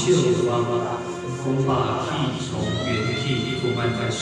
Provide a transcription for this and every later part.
笑望，恐怕气从远去，不慢在手。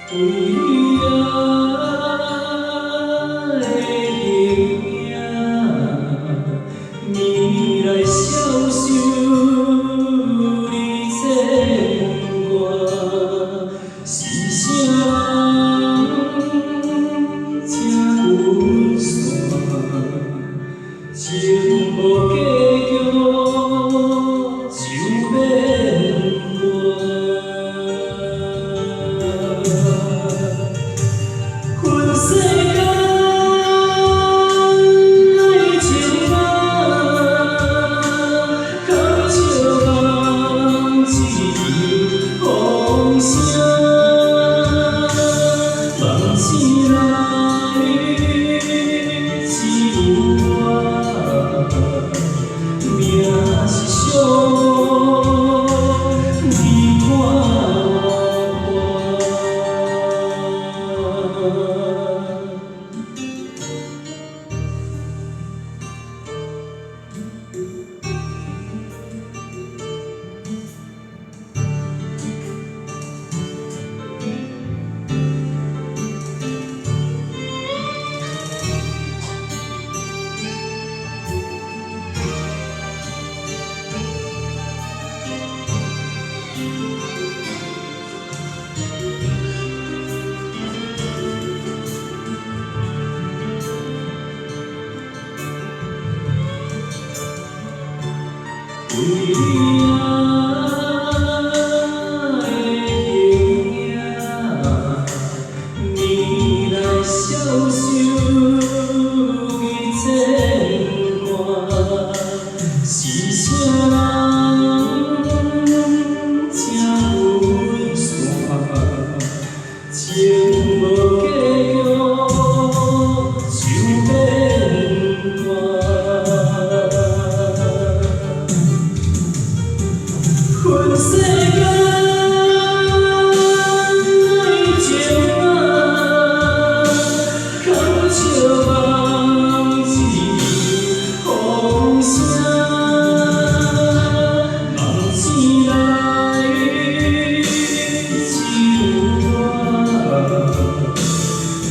为爱的名，你来消受你牵挂，是啥这温线，情无计较就免我。 世间爱情啊，靠笑望一场风声，梦醒来只有我，命是伤，你看。 为爱的名，你来消受伊牵挂，是啥这温线，情无计较就免我。 全世间爱情啊，靠笑望一场风声，梦醒来只有我，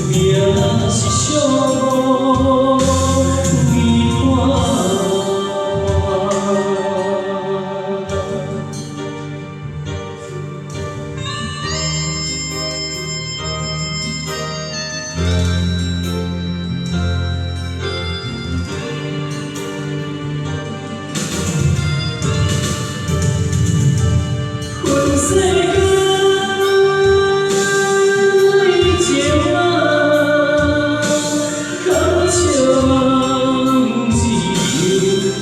命是伤，你看。 世间爱情啊，靠笑望一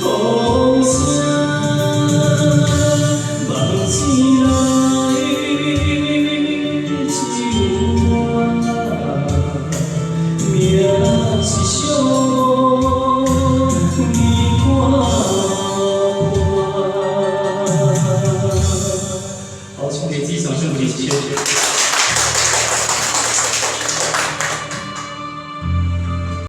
场风声，梦醒来只有我，命是伤，你看。 好，送给自己掌声鼓励，谢谢。